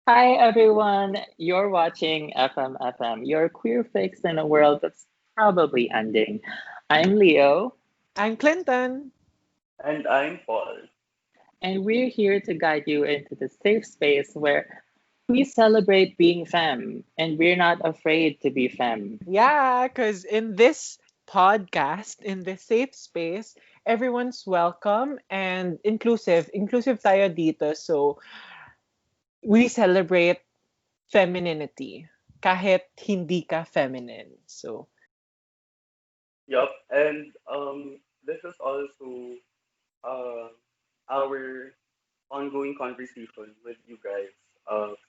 Hi everyone, you're watching Effem FM, your queer fix in a world that's probably ending. I'm Leo, I'm Clinton. And I'm Paul. and we're here to guide you into the safe space where we celebrate being femme, and we're not afraid to be femme. Yeah, because in this podcast, in this safe space, everyone's welcome and inclusive. Inclusive tayo dito. So, we celebrate femininity kahit hindi ka feminine. So, Yup, and this is also uh, our ongoing conversation with you guys.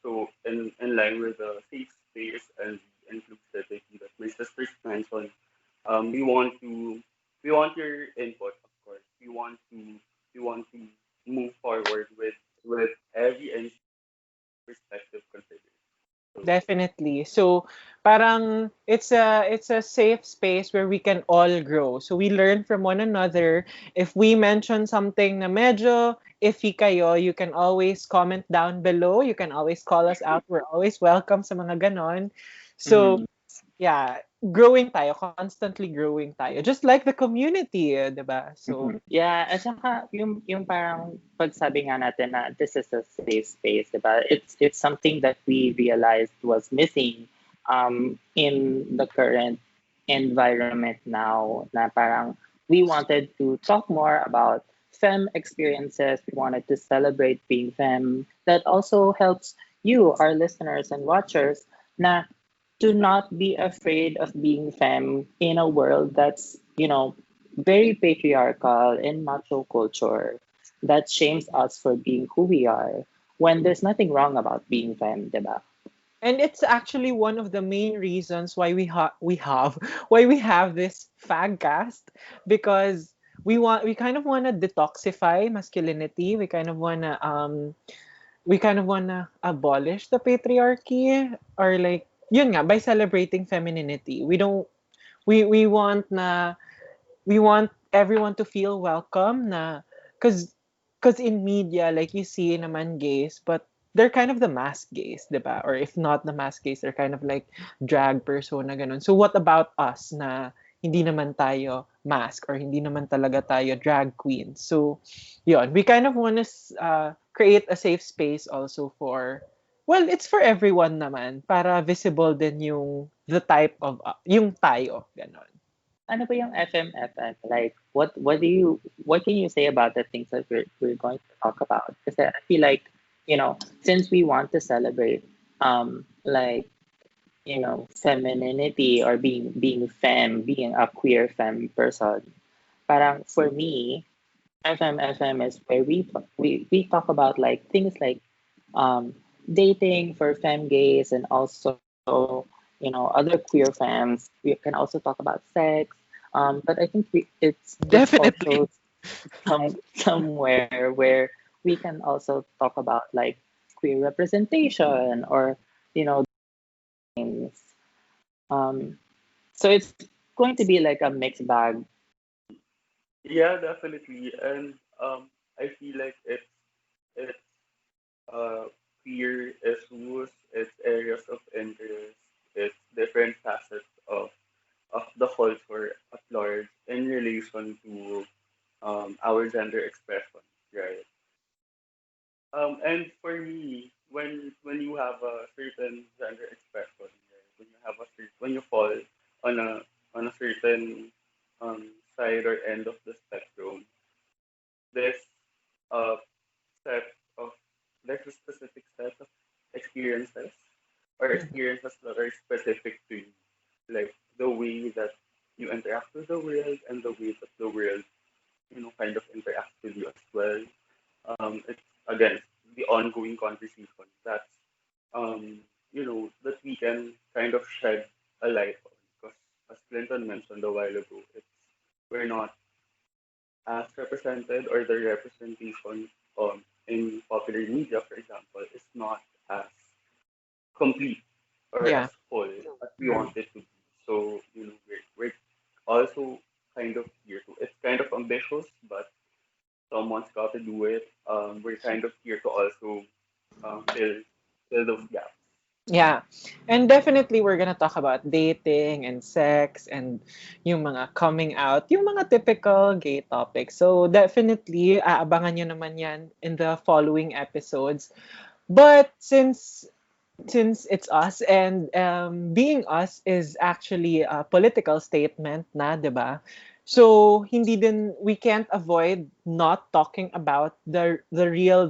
So in line with the safe space and the inclusivity that my sisters mentioned, we want to we want your input, of course. We want to move forward with every and perspective considered. So definitely. So, parang it's a safe space where we can all grow. So we learn from one another. If we mention something na medyo iffy kayo, you can always comment down below. You can always call us out. We're always welcome sa mga ganon. So, Mhm. yeah, growing tayo, constantly growing tayo. Just like the community, 'di ba? So, Yeah, at saka yung parang pagsabi nga natin na this is a safe space, diba? It's something that we realized was missing in the current environment now na parang we wanted to talk more about femme experiences. We wanted to celebrate being femme. That also helps you, our listeners and watchers, na to not be afraid of being femme in a world that's, very patriarchal and macho culture that shames us for being who we are when there's nothing wrong about being femme, diba? and it's actually one of the main reasons why we have why we have this fagcast because we kind of want to detoxify masculinity. We kind of want to abolish the patriarchy, or like yun nga, by celebrating femininity. We want everyone to feel welcome na, cause in media, like, you see naman gays, but they're kind of the mask gays, 'di ba? Or if not the mask gays, they're kind of like drag persona ganun. So what about us na hindi naman tayo mask or hindi naman talaga tayo drag queen? So yun, we kind of want to create a safe space also for, well, it's for everyone naman para visible din yung the type of yung tayo ganun. Ano ba yung FMFM? Like, what can you say about the things that we're going to talk about? Because I feel like, since we want to celebrate, like, femininity or being femme, being a queer femme person, parang for me, FMFM is where we talk about like things like um, dating for femme gays and also other queer femmes. We can also talk about sex, but I think it's Definitely. also somewhere where we can also talk about like queer representation or things. Um, so it's going to be like a mixed bag. yeah, definitely. And I feel like it's uh, peer issues, its areas of interest, its different facets of the culture at large in relation to our gender expression, right? And for me, when you have a certain gender expression, right? When you fall on a certain side or end of the spectrum, this uh, set of there's a specific set of experiences or experiences that are specific to you, like the way that you interact with the world and the way that the world, kind of interacts with you as well. It's again the ongoing conversation that's that we can kind of shed a light on because as Clinton mentioned a while ago, we're not as represented or the representation in popular media, for example, is not as complete or as Yeah. full as we Mhm. want it to be. So, we're also kind of here to, it's kind of ambitious, but someone's got to do it. We're kind of here to also fill. fill those gaps. Yeah. And definitely we're gonna talk about dating and sex and yung mga coming out, yung mga typical gay topics. So definitely aabangan nyo naman yan in the following episodes. But since it's us and being us is actually a political statement na, 'di ba? So hindi din we can't avoid not talking about the real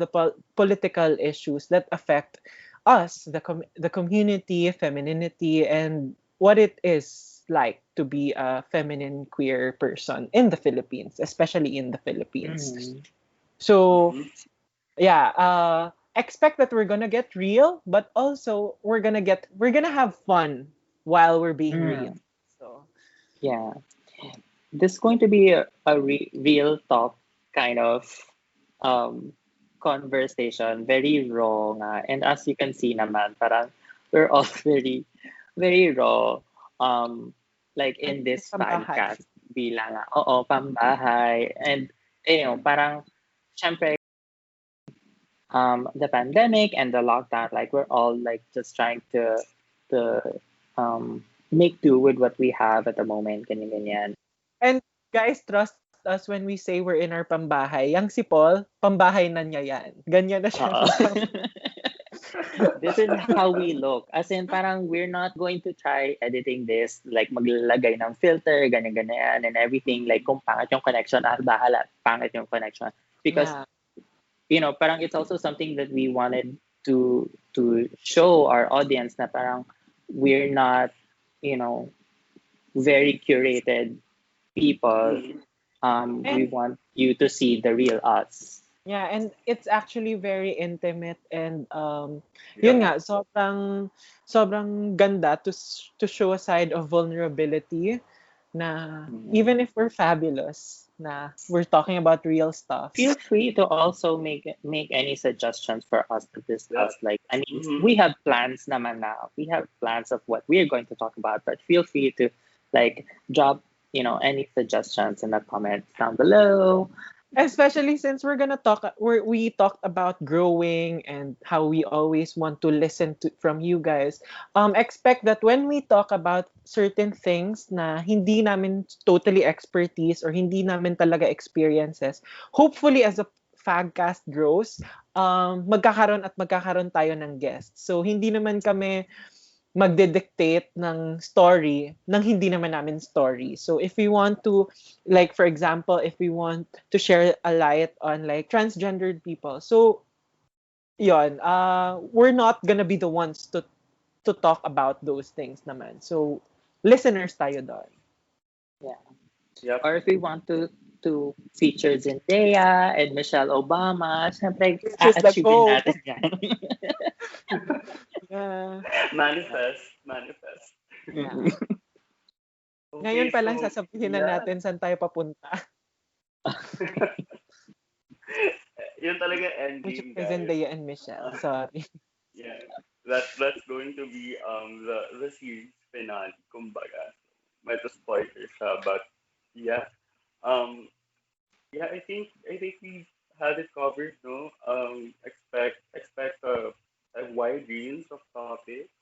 political issues that affect us, the community, femininity, and what it is like to be a feminine queer person in the Philippines, especially in the Philippines. Mm. So Mhm. yeah, expect that we're gonna get real, but also we're gonna have fun while we're being real. Mm. So Yeah. This is going to be a real talk kind of um, conversation, very raw nga. And as you can see naman, parang we're all very raw. Like in this pambahay. podcast bilang nga, oo, pambahay. And, parang, syempre, the pandemic and the lockdown, like we're all like just trying to make do with what we have at the moment, ganyan, ganyan. And guys, trust us when we say we're in our pambahay. Yang si Paul, pambahay na niya yan. Ganyan na siya. Oo. This is how we look. As in, parang we're not going to try editing this, like maglalagay ng filter, ganyan-ganyan, and everything. Like, kung pangit yung connection, bahala, pangit yung connection. Because, Yeah. Parang it's also something that we wanted to show our audience na parang we're not, you know, very curated people. Mhm. We And want you to see the real us. yeah, and it's actually very intimate and yun Yeah. nga, sobrang ganda to show a side of vulnerability na Mhm. even if we're fabulous, na we're talking about real stuff. Feel free to also make any suggestions for us to Yeah. discuss. Like, I mean, Mhm. we have plans naman now. We have plans of what we're going to talk about, but feel free to like drop, any suggestions in the comments down below. Especially since we talked about growing and how we always want to listen to from you guys. Expect that when we talk about certain things na hindi namin totally expertise or hindi namin talaga experiences, hopefully as a fagcast grows, magkakaroon tayo ng guests. So hindi naman kami magde-dictate ng story ng hindi naman namin story. So if we want to, like for example, if we want to share a light on like transgendered people, so yon, we're not gonna be the ones to talk about those things naman. So listeners tayo doon. Yeah. Yep. Or if we want to feature Zendaya and Michelle Obama, syempre, Which is the a-achievin goal. natin yan. Yeah. Manifest. Manifest. Yeah. Okay, Ngayon pa lang so sasabihin na yeah. natin saan tayo papunta. Yun talaga Which ending, is guys. Zendaya and Michelle. Sorry. Yeah. That's going to be the series finale, kumbaga. Medyo spoiler siya, but yeah. Um yeah, I think we had it covered, no? Expect a wide range of topics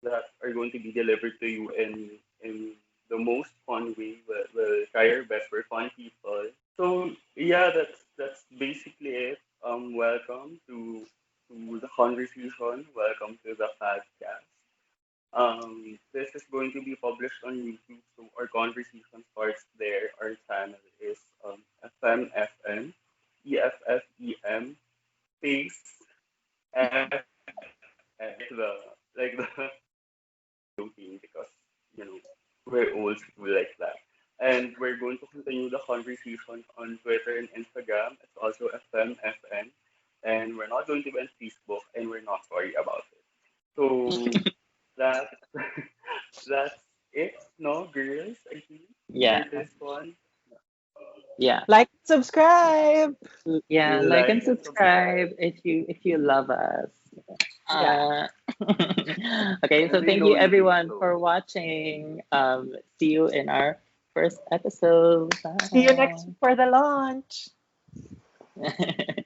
that are going to be delivered to you in the most fun way. We'll try our best. We're fun people. So yeah, that's basically it. Welcome to the conversation. Welcome to the podcast. This is going to be published on YouTube, so our conversation starts there. Our channel is Effem FM, EFFEM space F like the joking because you know we're old school like that. And we're going to continue the conversation on Twitter and Instagram. It's also FMFN. And we're not going to be on Facebook, and we're not sorry about it. So that that's it, no, girls, I think, for Yeah. this one. Yeah. Like, subscribe. Yeah, like and Like and subscribe subscribe. if you love us. Yeah. Uh, okay, And so we thank know you you do. everyone So for watching. See you in our first episode. See you next week for the launch. Bye.